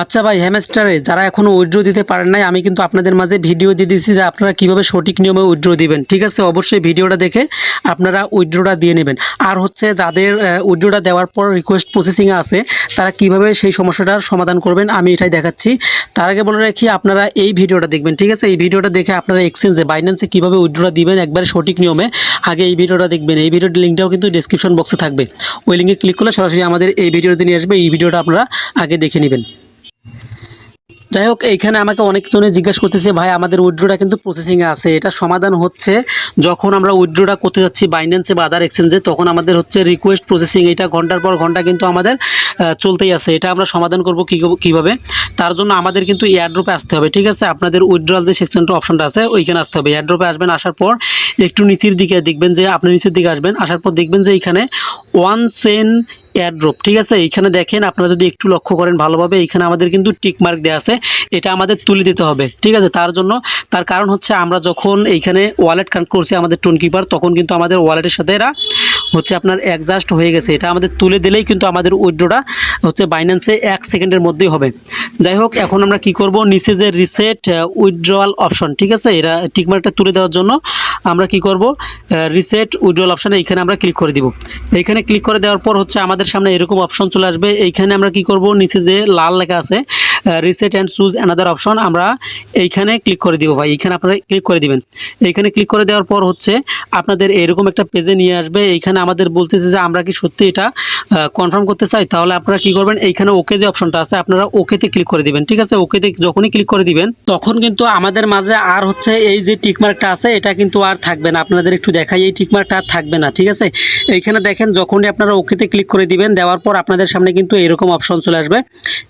আচ্ছা ভাই, হ্যামস্টারে যারা এখনো উইথড্র দিতে পারেন নাই, আমি কিন্তু আপনাদের মাঝে ভিডিও দিয়ে দিয়েছি যে আপনারা কিভাবে সঠিক নিয়মে উইথড্র দিবেন। ঠিক আছে, অবশ্যই ভিডিওটা দেখে আপনারা উইথড্রটা দিয়ে নেবেন। আর হচ্ছে যাদের উইথড্রটা দেওয়ার পর রিকোয়েস্ট প্রসেসিংয়ে আছে, তারা কিভাবে সেই সমস্যাটার সমাধান করবেন আমি এটাই দেখাচ্ছি। তার আগে বলে রাখি, আপনারা এই ভিডিওটা দেখবেন। ঠিক আছে, এই ভিডিওটা দেখে আপনারা এক্সচেঞ্জে বাইন্যান্সে কীভাবে উইথড্রটা দিবেন একবারে সঠিক নিয়মে, আগে এই ভিডিওটা দেখবেন। এই ভিডিওর লিঙ্কটাও কিন্তু ডিসক্রিপশন বক্সে থাকবে, ওই লিঙ্কে ক্লিক করলে সরাসরি আমাদের এই ভিডিওতে নিয়ে আসবে। এই ভিডিওটা আপনারা আগে দেখে নেবেন। যাই হোক, এইখানে আমাকে অনেকজনে জিজ্ঞাসা করতেছে, ভাই আমাদের উইথড্রটা কিন্তু প্রসেসিংয়ে আছে, এটা সমাধান হচ্ছে যখন আমরা উইথড্রটা করতে যাচ্ছি বাইন্যান্সে বা আদার এক্সচেঞ্জে, তখন আমাদের হচ্ছে রিকোয়েস্ট প্রসেসিং, এটা ঘন্টার পর ঘন্টা কিন্তু আমাদের চলতেই আছে। এটা আমরা সমাধান করব কীভাবে? তার জন্য আমাদের কিন্তু এয়ারড্রপে আসতে হবে। ঠিক আছে, আপনাদের উইথড্রয়াল যে সেকশনটা অপশনটা আছে ওইখানে আসতে হবে। এয়ারড্রপে আসবেন, আসার পর একটু নিচের দিকে দেখবেন যে আপনি নিচের দিকে আসবেন, আসার পর দেখবেন যে এইখানে 1 সেন্ট এয়ারড্রপ। ঠিক আছে, এইখানে দেখেন, আপনারা যদি একটু লক্ষ্য করেন ভালোভাবে, এইখানে আমাদের কিন্তু টিক মার্ক দেওয়া আছে, এটা আমাদের তুলে দিতে হবে। ঠিক আছে, তার কারণ হচ্ছে আমরা যখন এইখানে ওয়ালেট কানেক্ট করছি আমাদের টোন কিপার, তখন কিন্তু আমাদের ওয়ালেটের সাথে এরা হচ্ছে আপনার অ্যাডজাস্ট হয়ে গেছে। এটা আমাদের তুলে দিলেই কিন্তু আমাদের উইথড্রটা হচ্ছে বাইন্যান্সে 1 সেকেন্ডের মধ্যেই হবে। যাই হোক, এখন আমরা কি করব, নিচে যে রিসেট উইথড্রয়াল অপশন, ঠিক আছে, এরা টিকমার্কটা তুলে দেওয়ার জন্য আমরা কি করব, রিসেট উইথড্রয়াল অপশানে এইখানে আমরা ক্লিক করে দিব। এইখানে ক্লিক করে দেওয়ার পর হচ্ছে আমাদের সামনে এরকম অপশন চলে আসবে। এইখানে আমরা কি করব, নিচে যে লাল লেখা আছে reset and choose another option, আমরা এইখানে ক্লিক করে দিব। ভাই এইখানে আপনারা ক্লিক করে দিবেন। এইখানে ক্লিক করে দেওয়ার পর হচ্ছে আপনাদের এরকম একটা পেজে নিয়ে আসবে। এইখানে আমাদের বলতেছে যে আমরা কি সত্যি এটা কনফার্ম করতে চাই, তাহলে আপনারা কি করবেন, এইখানে ওকে যে অপশনটা আছে আপনারা ওকেতে ক্লিক করে দিবেন। ঠিক আছে, ওকেতে যখনই ক্লিক করে দিবেন তখন কিন্তু আমাদের মাঝে আর হচ্ছে এই যে টিকমার্কটা আছে এটা কিন্তু আর থাকবে না। আপনাদের একটু দেখাই, এই টিকমার্কটা আর থাকবে না। ঠিক আছে, এইখানে দেখেন যখনই আপনারা ওকেতে ক্লিক করে দিবেন, দেওয়ার পর আপনাদের সামনে কিন্তু এরকম অপশন চলে আসবে।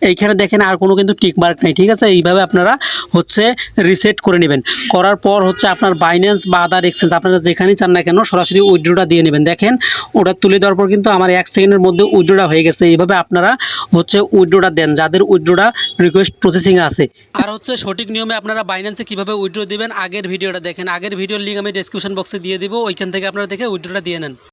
এইখানে দেখেন আর কোনো কিন্তু টিকমার্ক নেই। ঠিক আছে, এইভাবে আপনারা হচ্ছে রিসেট করে নেবেন। করার পর হচ্ছে আপনার বাইন্যান্স বা আদার এক্সচেঞ্জ আপনারা যেখানেই চান না কেন সরাসরি উইথড্রটা দিয়ে নেবেন। দেখেন ওটা তুলে দেওয়ার পর কিন্তু আমার 1 সেকেন্ডের মধ্যে উইথড্রটা হয়ে গেছে। এইভাবে আপনারা হচ্ছে উইথড্রটা দেন যাদের উইথড্রটা রিকোয়েস্ট প্রসেসিংয়ে আছে। আর হচ্ছে সঠিক নিয়মে আপনারা বাইন্যান্সে কীভাবে উইথড্র দিবেন আগের ভিডিওটা দেখেন। আগের ভিডিওর লিঙ্ক আমি ডেসক্রিপশন বক্সে দিয়ে দিব, ওইখান থেকে আপনারা দেখে উইথড্রটা দিয়ে নেন।